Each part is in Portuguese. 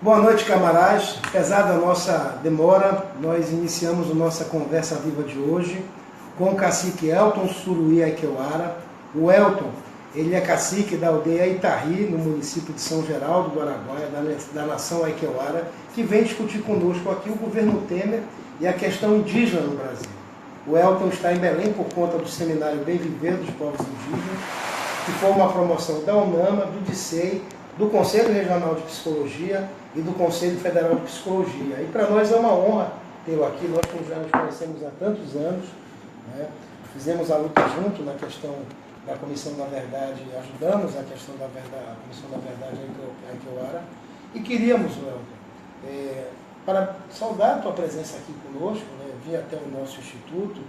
Boa noite, camaradas. Apesar da nossa demora, nós iniciamos a nossa conversa viva de hoje com o cacique Elton Suruí Aikeuara. O Elton, ele é cacique da aldeia Itarri, no município de São Geraldo do Araguaia, da nação Aikeuara, que vem discutir conosco aqui o governo Temer e a questão indígena no Brasil. O Elton está em Belém por conta do seminário Bem Viver dos Povos Indígenas, que foi uma promoção da UNAMA, do DICEI, do Conselho Regional de Psicologia e do Conselho Federal de Psicologia. E para nós é uma honra tê-lo aqui. Nós já nos conhecemos há tantos anos, né? Fizemos a luta junto na questão da Comissão da Verdade, ajudamos a questão da verdade, a Comissão da Verdade Aikeuara, e queríamos, Elton, para saudar a tua presença aqui conosco, né? Vir até o nosso instituto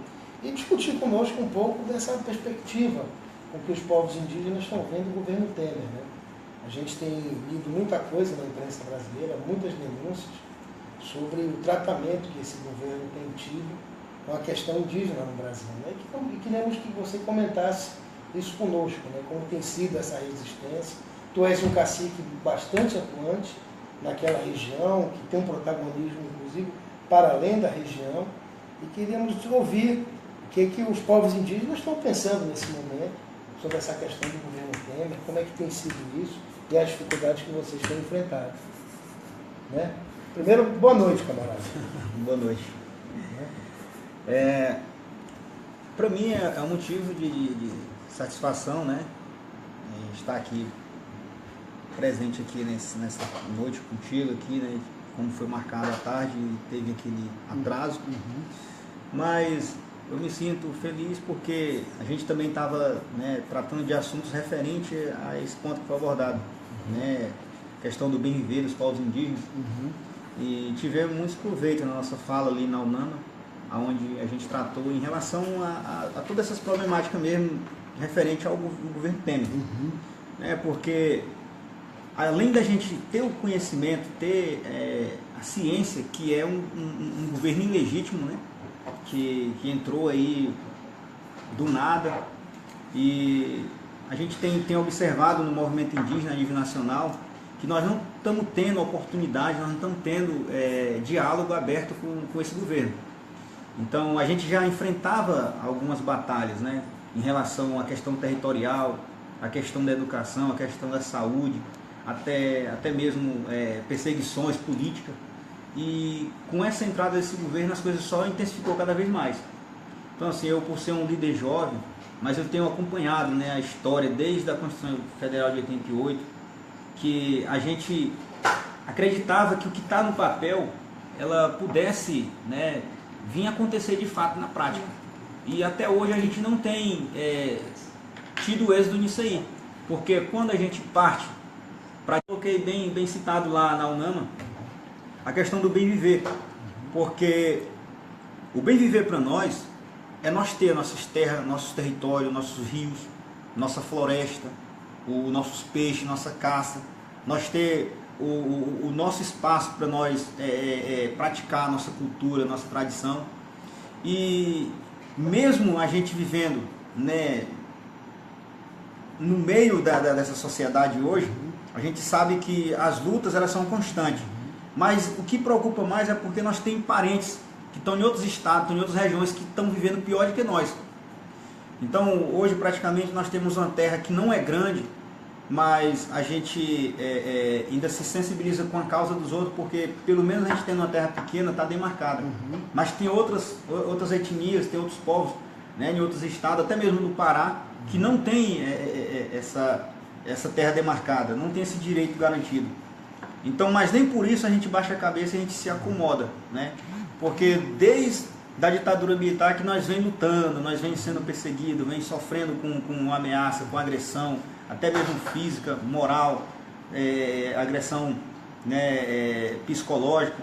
e discutir conosco um pouco dessa perspectiva com que os povos indígenas estão vendo o governo Temer, né? A gente tem lido muita coisa na imprensa brasileira, muitas denúncias sobre o tratamento que esse governo tem tido com a questão indígena no Brasil, né? E queremos que você comentasse isso conosco, né? Como tem sido essa resistência. Tu és um cacique bastante atuante naquela região, que tem um protagonismo, inclusive, para além da região, e queríamos ouvir o que os povos indígenas estão pensando nesse momento sobre essa questão do governo Temer, como é que tem sido isso e as dificuldades que vocês têm enfrentado. Né? Primeiro, boa noite, camarada. Boa noite. Para mim é um motivo de satisfação, né? Estar aqui, presente aqui nessa noite contigo aqui, né? Como foi marcado à tarde, teve aquele atraso. Mas eu me sinto feliz porque a gente também estava, né, tratando de assuntos referentes a esse ponto que foi abordado, né, questão do bem viver dos povos indígenas. E tivemos muito proveito na nossa fala ali na UNAMA, onde a gente tratou em relação a todas essas problemáticas mesmo referente ao governo Temer. Porque além da gente ter o conhecimento, ter a ciência que é um governo ilegítimo, né, que entrou aí do nada, e a gente tem observado no movimento indígena a nível nacional que nós não estamos tendo oportunidade, nós não estamos tendo diálogo aberto com esse governo. Então a gente já enfrentava algumas batalhas, né, em relação à questão territorial, à questão da educação, à questão da saúde, até mesmo perseguições políticas. E com essa entrada desse governo as coisas só intensificou cada vez mais. Então assim, eu por ser um líder jovem, mas eu tenho acompanhado, né, a história desde a Constituição Federal de 88, que a gente acreditava que o que está no papel, ela pudesse, né, vir acontecer de fato na prática. E até hoje a gente não tem tido êxito nisso aí. Porque quando a gente parte, coloquei bem citado lá na UNAMA, a questão do bem viver, porque o bem viver para nós é nós ter nossas terras, nossos territórios, nossos rios, nossa floresta, os nossos peixes, nossa caça, nós ter o nosso espaço para nós praticar a nossa cultura, nossa tradição. E mesmo a gente vivendo, né, no meio dessa sociedade hoje, a gente sabe que as lutas elas são constantes. Mas o que preocupa mais é porque nós temos parentes que estão em outros estados, estão em outras regiões que estão vivendo pior do que nós. Então hoje praticamente nós temos uma terra que não é grande, mas a gente ainda se sensibiliza com a causa dos outros, porque pelo menos a gente tendo uma terra pequena, está demarcada. Mas tem outras etnias, tem outros povos, né, em outros estados, até mesmo no Pará, que não tem essa terra demarcada, não tem esse direito garantido. Então, mas nem por isso a gente baixa a cabeça e a gente se acomoda, né? Porque desde a ditadura militar que nós vem lutando, nós vem sendo perseguidos, vem sofrendo com ameaça, com agressão, até mesmo física, moral, agressão, né, psicológica.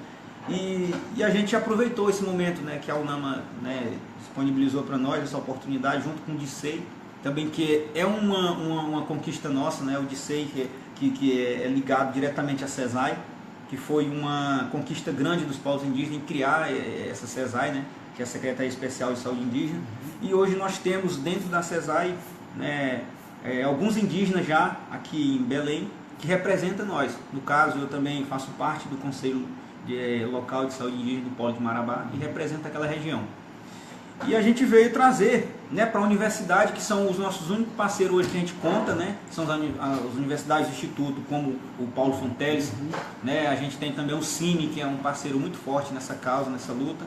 E a gente aproveitou esse momento, né, que a UNAMA, né, disponibilizou para nós essa oportunidade, junto com o DICEI, também que é uma conquista nossa, né, o DICEI, que é ligado diretamente à CESAI, que foi uma conquista grande dos povos indígenas em criar essa CESAI, né, que é a Secretaria Especial de Saúde Indígena. E hoje nós temos dentro da CESAI, né, alguns indígenas já aqui em Belém, que representa nós. No caso, eu também faço parte do Conselho Local de Saúde Indígena do Polo de Marabá e representa aquela região. E a gente veio trazer, né, para a universidade, que são os nossos únicos parceiros hoje que a gente conta, né, são as universidades do Instituto, como o Paulo Fonteles, né, a gente tem também o Cine, que é um parceiro muito forte nessa causa, nessa luta,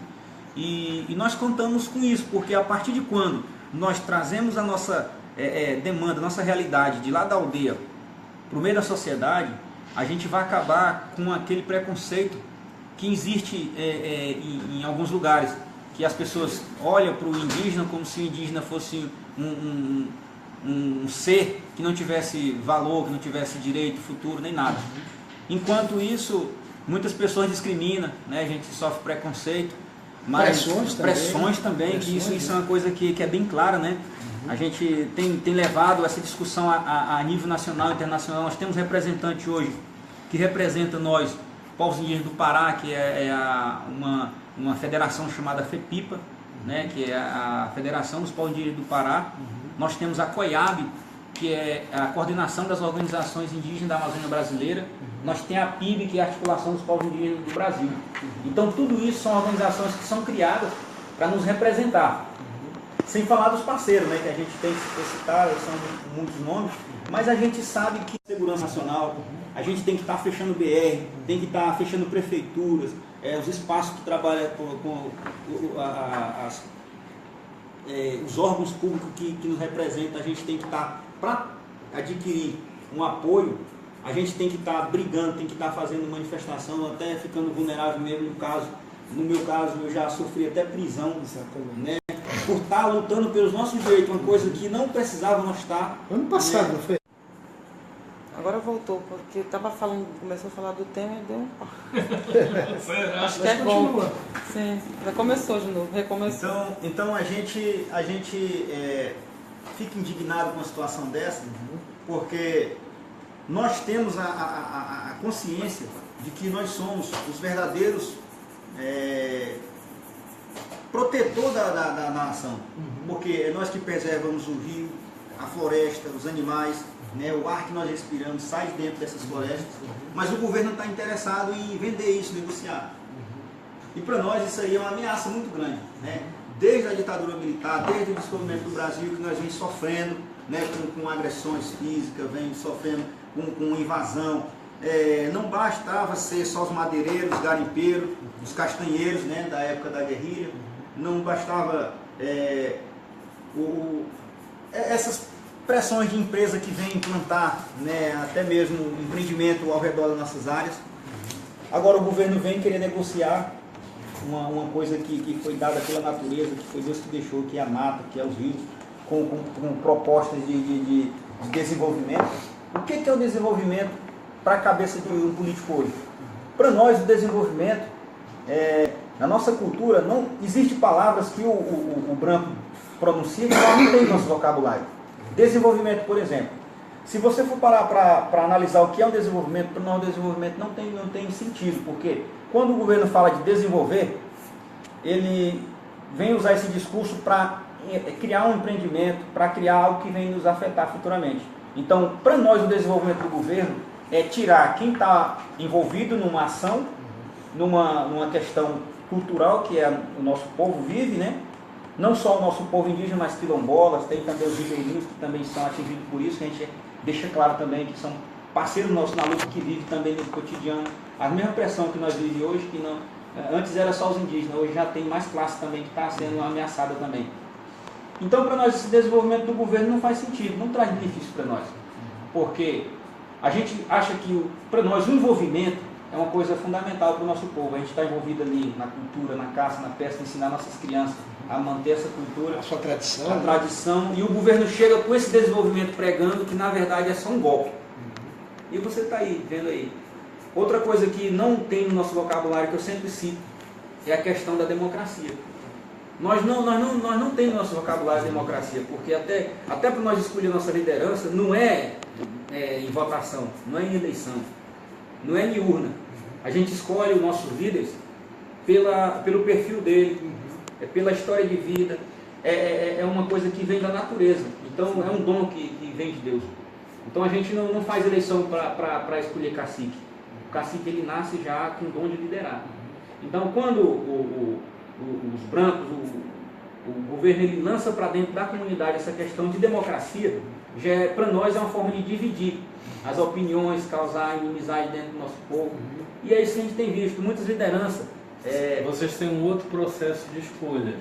e nós contamos com isso, porque a partir de quando nós trazemos a nossa demanda, a nossa realidade de lá da aldeia para o meio da sociedade, a gente vai acabar com aquele preconceito que existe em alguns lugares, que as pessoas olham para o indígena como se o indígena fosse um ser que não tivesse valor, que não tivesse direito, futuro, nem nada. Enquanto isso, muitas pessoas discriminam, né? A gente sofre preconceito, mas pressões também, que isso é uma coisa que é bem clara, né? A gente tem levado essa discussão a nível nacional e internacional. Nós temos representante hoje que representa nós, povos indígenas do Pará, que é uma federação chamada FEPIPA, né, que é a Federação dos Povos Indígenas do Pará. Nós temos a COIAB, que é a Coordenação das Organizações Indígenas da Amazônia Brasileira. Nós temos a PIB, que é a Articulação dos Povos Indígenas do Brasil. Então tudo isso são organizações que são criadas para nos representar. Sem falar dos parceiros, né, que a gente tem que citar, são muitos nomes, mas a gente sabe que segurança nacional, a gente tem que estar fechando BR, tem que estar fechando prefeituras, os espaços que trabalham com os órgãos públicos que nos representam, a gente tem que estar, para adquirir um apoio, a gente tem que estar brigando, tem que estar fazendo manifestação, até ficando vulnerável mesmo no meu caso, eu já sofri até prisão, né, por estar lutando pelos nossos direitos, uma coisa que não precisava nós estar. Ano passado, não foi? Agora voltou, porque estava falando, começou a falar do tema e deu. Acho que é bom. Sim, já começou de novo, recomeçou. Então a gente fica indignado com uma situação dessa, porque nós temos a consciência de que nós somos os verdadeiros protetor da nação, porque é nós que preservamos o rio, a floresta, os animais, né, o ar que nós respiramos sai de dentro dessas florestas, mas o governo está interessado em vender isso, negociar. E para nós isso aí é uma ameaça muito grande, né? Desde a ditadura militar, desde o descobrimento do Brasil, que nós vem sofrendo, né, com agressões físicas, vem sofrendo com invasão. Não bastava ser só os madeireiros, garimpeiros, os castanheiros, né, da época da guerrilha, não bastava essas pressões de empresa que vêm implantar, né, até mesmo empreendimento ao redor das nossas áreas. Agora o governo vem querer negociar uma coisa que foi dada pela natureza, que foi Deus que deixou, que é a mata, que é os rios, com propostas de desenvolvimento. O que é o desenvolvimento para a cabeça de um político hoje? Para nós o desenvolvimento, na nossa cultura, não existe palavras que o branco pronuncia que nós não tem no nosso vocabulário. Desenvolvimento, por exemplo. Se você for parar para analisar o que é um desenvolvimento, para nós o desenvolvimento não tem sentido, porque quando o governo fala de desenvolver, ele vem usar esse discurso para criar um empreendimento, para criar algo que vem nos afetar futuramente. Então, para nós o desenvolvimento do governo é tirar quem está envolvido numa ação, numa questão cultural que o nosso povo vive, né? Não só o nosso povo indígena, mas quilombolas, tem também os ribeirinhos que também são atingidos por isso, que a gente deixa claro também que são parceiros nossos na luta, que vivem também nesse cotidiano. A mesma pressão que nós vivemos hoje, que não, antes era só os indígenas, hoje já tem mais classe também que está sendo ameaçada também. Então, para nós, esse desenvolvimento do governo não faz sentido, não traz benefício para nós. Porque a gente acha que, para nós, o envolvimento é uma coisa fundamental para o nosso povo. A gente está envolvido ali na cultura, na caça, na pesca, ensinar nossas crianças a manter essa cultura, a sua tradição. A tradição, e o governo chega com esse desenvolvimento pregando que na verdade é só um golpe. E você está aí, vendo aí. Outra coisa que não tem no nosso vocabulário, que eu sempre cito, é a questão da democracia. Nós não temos no nosso vocabulário a democracia, porque até para nós escolher nossa liderança, não é em votação, não é em eleição, não é em urna. A gente escolhe os nossos líderes pelo perfil dele, pela história de vida, é uma coisa que vem da natureza. Então é um dom que vem de Deus. Então a gente não faz eleição para escolher cacique. O cacique ele nasce já com o dom de liderar. Então quando os brancos, o governo ele lança para dentro da comunidade essa questão de democracia, para nós é uma forma de dividir as opiniões, causar inimizade dentro do nosso povo. E é isso que a gente tem visto, muitas lideranças. Vocês têm um outro processo de escolha.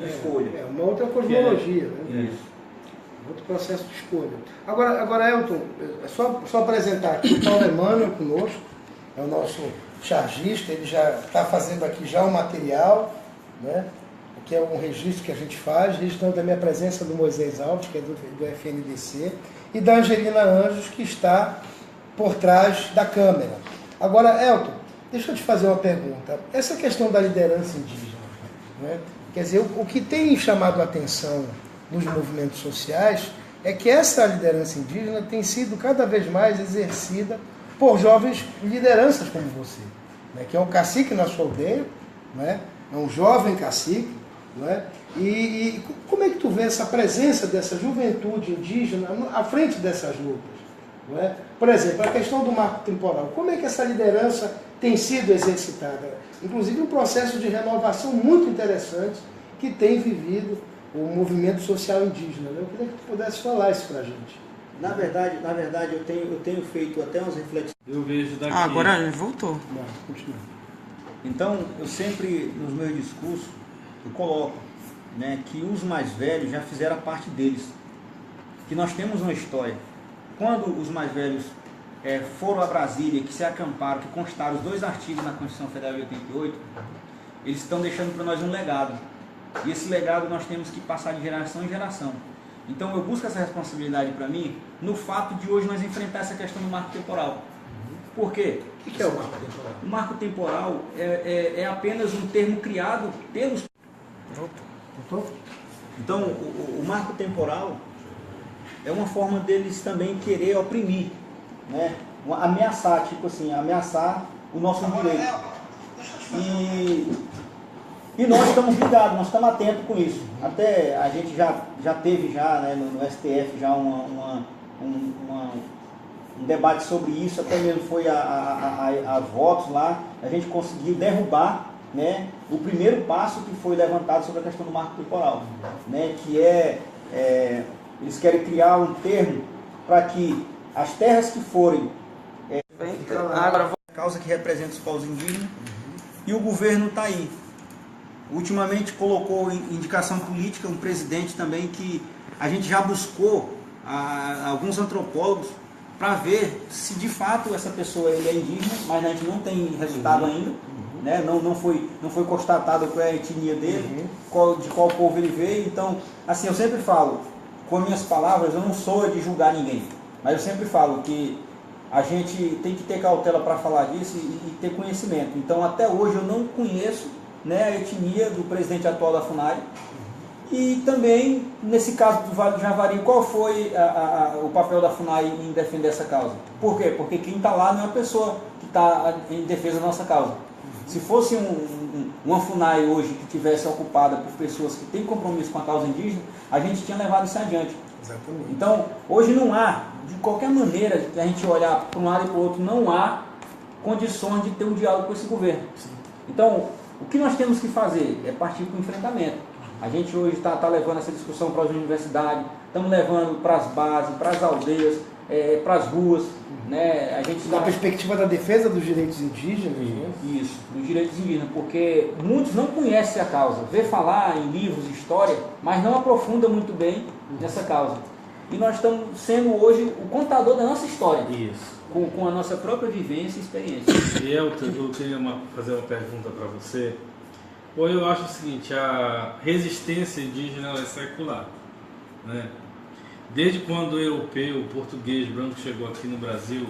É uma outra cosmologia, né? Isso. Outro processo de escolha. Agora Elton, só apresentar aqui o Paulo Emmanuel conosco, é o nosso chargista, ele já está fazendo aqui já um material, né? Que é um registro que a gente faz, registrando também a presença do Moisés Alves, que é do FNDC, e da Angelina Anjos, que está por trás da câmera. Agora, Elton, deixa eu te fazer uma pergunta. Essa questão da liderança indígena, né? Quer dizer, o que tem chamado a atenção nos movimentos sociais é que essa liderança indígena tem sido cada vez mais exercida por jovens lideranças como você, né? Que é um cacique na sua aldeia, né? É um jovem cacique, né? E como é que tu vê essa presença dessa juventude indígena à frente dessas lutas? Não é? Por exemplo, a questão do marco temporal, como é que essa liderança tem sido exercitada? Inclusive um processo de renovação muito interessante que tem vivido o movimento social indígena. Eu queria que tu pudesse falar isso para a gente. Na verdade, eu tenho feito até umas reflexões. Eu vejo daqui. Agora ele voltou. Não, continua. Então, eu sempre, nos meus discursos, eu coloco, né, que os mais velhos já fizeram a parte deles. Que nós temos uma história. Quando os mais velhos foram a Brasília, que se acamparam, que constaram os 2 artigos na Constituição Federal de 88, eles estão deixando para nós um legado. E esse legado nós temos que passar de geração em geração. Então eu busco essa responsabilidade para mim no fato de hoje nós enfrentar essa questão do marco temporal. Por quê? O que é o marco temporal? O marco temporal é apenas um termo criado pelos... Voltou? Então o marco temporal é uma forma deles também querer oprimir, né? Ameaçar, tipo assim, ameaçar o nosso direito. E nós estamos ligados, nós estamos atentos com isso. Até a gente já teve né, no STF já um debate sobre isso, até mesmo foi a votos lá, a gente conseguiu derrubar, né, o primeiro passo que foi levantado sobre a questão do marco temporal, né, que eles querem criar um termo para que as terras que forem Agora a causa que representa os povos indígenas, e o governo está aí. Ultimamente colocou em indicação política um presidente também que a gente já buscou alguns antropólogos para ver se de fato essa pessoa ele é indígena, mas a gente não tem resultado ainda, né? Não foi constatado qual é a etnia dele, de qual povo ele veio. Então, assim, eu sempre falo, com as minhas palavras, eu não sou de julgar ninguém, mas eu sempre falo que a gente tem que ter cautela para falar disso e ter conhecimento. Então, até hoje eu não conheço, né, a etnia do presidente atual da FUNAI. E também, nesse caso do Vale do Javari, qual foi o papel da FUNAI em defender essa causa? Por quê? Porque quem está lá não é a pessoa que está em defesa da nossa causa. Se fosse uma FUNAI hoje que tivesse ocupada por pessoas que têm compromisso com a causa indígena, a gente tinha levado isso adiante. Exatamente. Então, hoje não há, de qualquer maneira que a gente olhar para um lado e para o outro, não há condições de ter um diálogo com esse governo. Então, o que nós temos que fazer é partir para o enfrentamento. A gente hoje está levando essa discussão para as universidades, estamos levando para as bases, para as aldeias, para as ruas. Né? A gente Na perspectiva da defesa dos direitos indígenas, né? Isso, dos direitos indígenas, porque muitos não conhecem a causa, vê falar em livros, história, mas não aprofunda muito bem nessa causa. E nós estamos sendo hoje o contador da nossa história. Isso. Com a nossa própria vivência e experiência. E eu queria fazer uma pergunta para você. Bom, eu acho o seguinte, a resistência indígena ela é secular, né? Desde quando o europeu, o português branco chegou aqui no Brasil,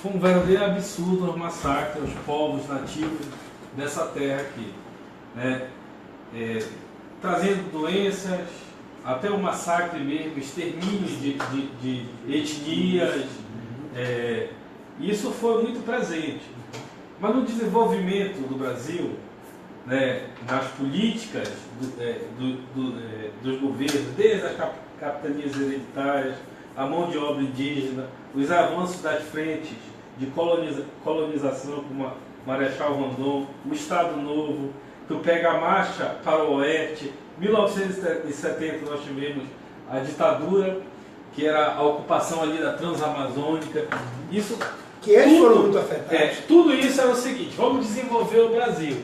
foi um verdadeiro absurdo o massacre aos povos nativos dessa terra aqui, né? Trazendo doenças, até o massacre mesmo, extermínio de etnias, isso foi muito presente. Mas no desenvolvimento do Brasil, né, nas políticas dos governos, desde capitanias hereditárias, a mão de obra indígena, os avanços das frentes de colonização, como a Marechal Rondon, o Estado Novo, tu pega a marcha para o oeste. 1970 nós tivemos a ditadura, que era a ocupação ali da Transamazônica. Isso Que eles foram muito afetados. tudo isso é o seguinte: vamos desenvolver o Brasil.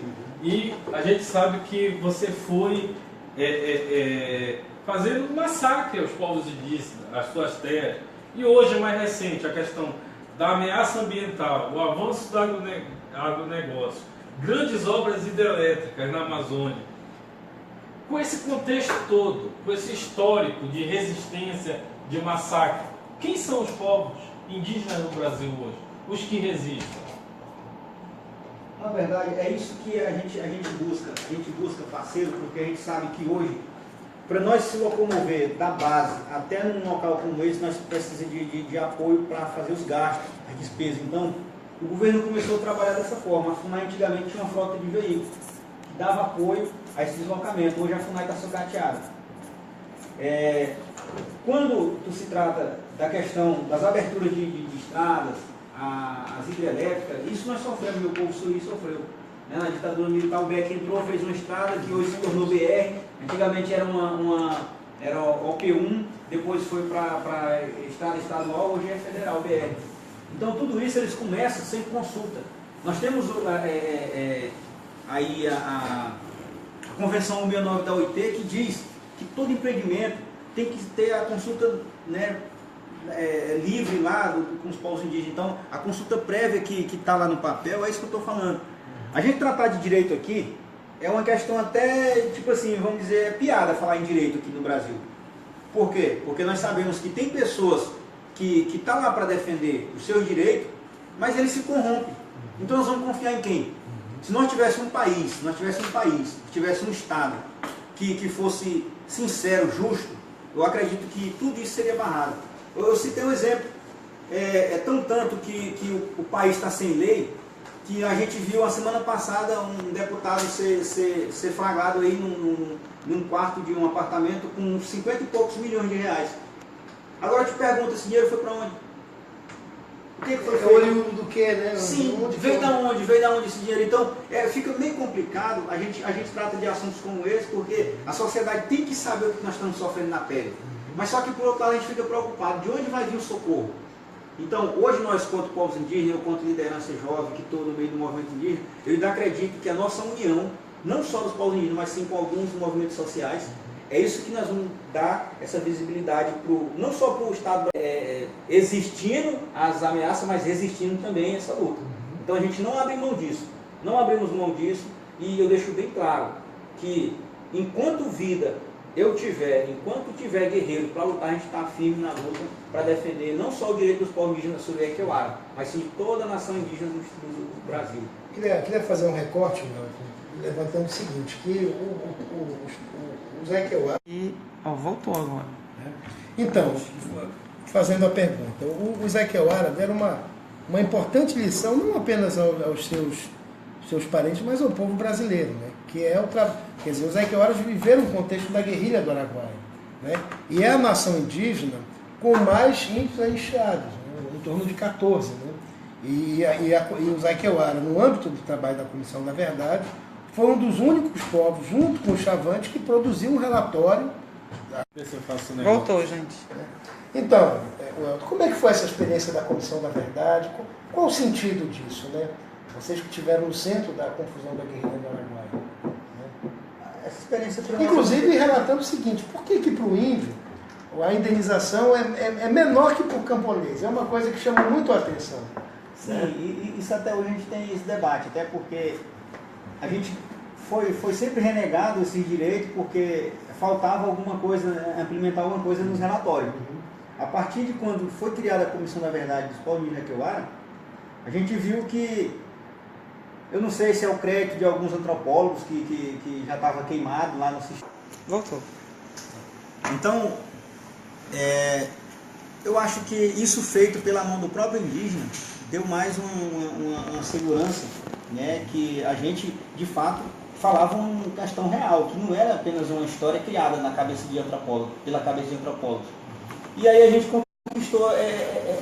E a gente sabe que você foi fazendo um massacre aos povos indígenas, às suas terras. E hoje, mais recente, a questão da ameaça ambiental, o avanço do agronegócio, grandes obras hidrelétricas na Amazônia. Com esse contexto todo, com esse histórico de resistência, de massacre, quem são os povos indígenas no Brasil hoje? Os que resistem? Na verdade, é isso que a gente busca. A gente busca parceiro, porque a gente sabe que hoje, para nós se locomover da base até num local como esse, nós precisamos de apoio para fazer os gastos, as despesas. Então, o governo começou a trabalhar dessa forma. A FUNAI antigamente tinha uma frota de veículos que dava apoio a esse deslocamento. Hoje a FUNAI está sucateada. Quando se trata da questão das aberturas de estradas, as hidrelétricas, isso nós sofremos, meu povo sul sofreu. Na ditadura militar, o BEC entrou, fez uma estrada que hoje se tornou BR. Antigamente era era OP1, depois foi para estrada estadual, hoje é federal, BR. Então tudo isso eles começam sem consulta. Nós temos aí a Convenção 169 da OIT, que diz que todo empreendimento tem que ter a consulta, né, livre lá com os povos indígenas. Então a consulta prévia que está lá no papel, é isso que eu estou falando. A gente tratar de direito aqui é uma questão até, tipo assim, vamos dizer, é piada falar em direito aqui no Brasil. Por quê? Porque nós sabemos que tem pessoas que estão lá para defender os seus direitos, mas eles se corrompem. Então nós vamos confiar em quem? Se nós tivéssemos um país, que tivesse um Estado que fosse sincero, justo, eu acredito que tudo isso seria barrado. Eu citei um exemplo. Tanto que o país está sem lei, que a gente viu a semana passada um deputado ser flagrado aí num quarto de um apartamento com 50 e poucos milhões de reais. Agora eu te pergunto, esse dinheiro foi para onde? O que foi feito? Oriundo do que, né? Sim, veio da onde esse dinheiro? Então, fica meio complicado, a gente trata de assuntos como esse, porque a sociedade tem que saber o que nós estamos sofrendo na pele. Mas só que por outro lado a gente fica preocupado, de onde vai vir o socorro? Então, hoje nós, quanto povos indígenas, eu quanto liderança jovem, que estou no meio do movimento indígena, eu ainda acredito que a nossa união, não só dos povos indígenas, mas sim com alguns movimentos sociais, é isso que nós vamos dar essa visibilidade, não só para o Estado existindo as ameaças, mas resistindo também a essa luta. Então a gente não abre mão disso, não abrimos mão disso, e eu deixo bem claro que enquanto vida enquanto tiver guerreiro para lutar, a gente está firme na luta para defender não só o direito dos povos indígenas Surui e Equeuara, mas sim de toda a nação indígena do Brasil. Queria fazer um recorte, levantando o seguinte, que o Zé Equeuara... E voltou agora. Então, fazendo a pergunta, o Zé Equeuara deram uma importante lição, não apenas aos seus parentes, mas ao povo brasileiro, né? Que é quer dizer, os Zé Equeuaras viveram o contexto da guerrilha do Araguaia, né? E é a nação indígena com mais índios enxeados, né? Em torno de 14, né? E o Zé Equeuara, no âmbito do trabalho da Comissão da Verdade, foi um dos únicos povos, junto com os Chavantes, que produziu um relatório. Voltou, gente. Então, como é que foi essa experiência da Comissão da Verdade? Qual o sentido disso, né? Vocês que estiveram no centro da confusão da guerrilha do Araguaia. Né? Essa experiência foi inclusive relatando o seguinte, por que para o índio a indenização é menor que para o camponês? É uma coisa que chama muito a atenção. Sim, e isso até hoje a gente tem esse debate, até porque a gente foi sempre renegado esses direitos porque faltava alguma coisa, implementar alguma coisa nos relatórios. A partir de quando foi criada a Comissão da Verdade dos povos indígenas Equeuara, a gente viu que, eu não sei se é o crédito de alguns antropólogos que já estava queimado lá no sistema. Voltou. Então, eu acho que isso feito pela mão do próprio indígena deu mais uma segurança, né, que a gente, de fato, falavam uma questão real, que não era apenas uma história criada na cabeça de antropólogos, pela cabeça de antropólogos. E aí a gente conquistou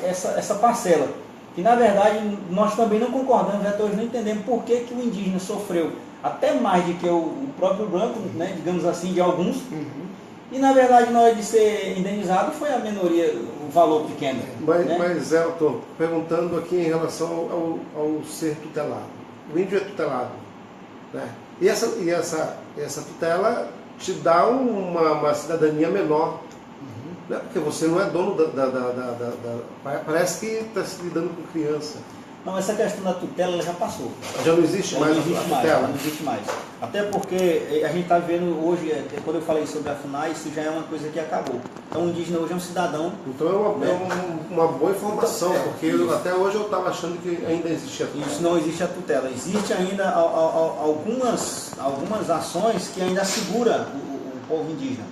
essa parcela. E na verdade nós também não concordamos, até hoje não entendemos por que o indígena sofreu até mais do que o próprio branco, né, digamos assim, de alguns. E na verdade na hora de ser indenizado foi a minoria, o valor pequeno. Mas Elton, perguntando aqui em relação ao ser tutelado. O índio é tutelado, né? E essa tutela te dá uma cidadania menor. Né? Porque você não é dono parece que está se lidando com criança. Não, essa questão da tutela ela já passou. Já não existe mais a tutela? Não existe mais. Até porque a gente está vendo hoje, quando eu falei sobre a FUNAI, isso já é uma coisa que acabou. Então o indígena hoje é um cidadão. Então é uma boa informação, porque até hoje eu estava achando que ainda existia a tutela. Isso não existe a tutela. Existe ainda algumas ações que ainda assegura o povo indígena.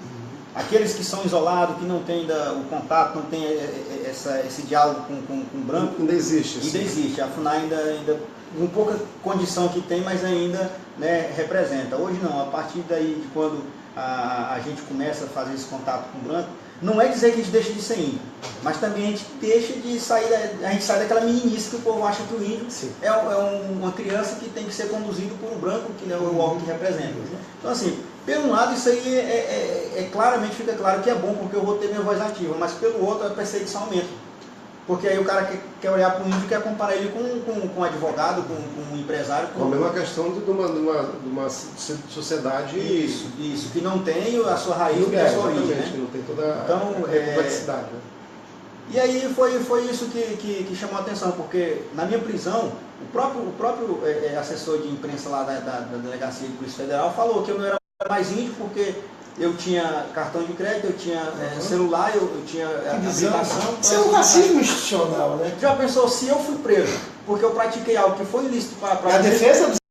Aqueles que são isolados, que não têm ainda o contato, não tem esse diálogo com o branco. Ainda existe. Ainda existe. A FUNAI ainda com pouca condição que tem, mas ainda, né, representa. Hoje não, a partir daí de quando a gente começa a fazer esse contato com o branco, não é dizer que a gente deixa de ser índio, mas também a gente deixa de sair, a gente sai daquela meninice que o povo acha que o índio é uma criança que tem que ser conduzido por um branco, que é o órgão que representa. Então assim, pelo lado isso aí claramente fica claro que é bom, porque eu vou ter minha voz ativa, mas pelo outro a perseguição aumenta. Porque aí o cara quer olhar para o índio e quer comparar ele com um advogado, com um empresário. Com a mesma questão de uma sociedade... Isso, que não tem a sua raiz e a sua origem. Né? Que não tem toda a complexidade. Né? E aí foi isso que chamou a atenção, porque na minha prisão, o próprio assessor de imprensa lá da Delegacia de Polícia Federal falou que eu não era mais índio porque eu tinha cartão de crédito, eu tinha celular, eu tinha habilitação. Isso é um racismo institucional, né? Já pensou, se eu fui preso porque eu pratiquei algo que foi ilícito para a defesa